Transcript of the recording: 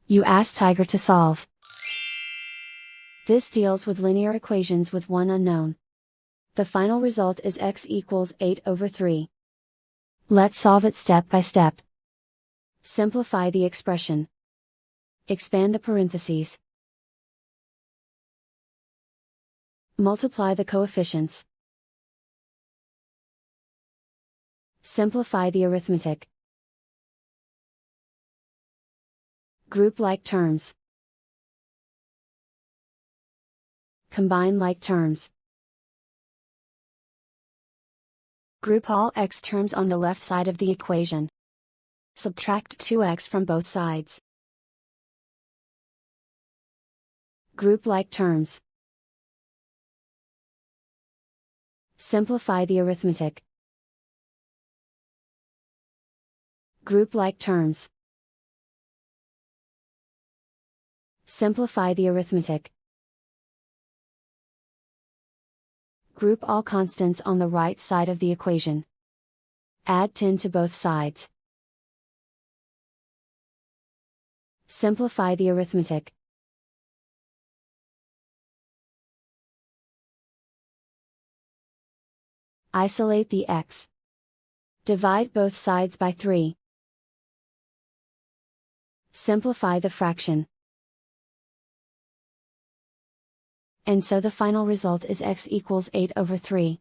You ask Tiger to solve. This deals with linear equations with one unknown. The final result is x equals 8/3. Let's solve it step by step. Simplify the expression. Expand the parentheses. Multiply the coefficients. Simplify the arithmetic. Group like terms. Combine like terms. Group all x terms on the left side of the equation. Subtract 2x from both sides. Group like terms. Simplify the arithmetic. Group like terms. Simplify the arithmetic. Group all constants on the right side of the equation. Add 10 to both sides. Simplify the arithmetic. Isolate the x. Divide both sides by 3. Simplify the fraction. And so the final result is x equals 8/3.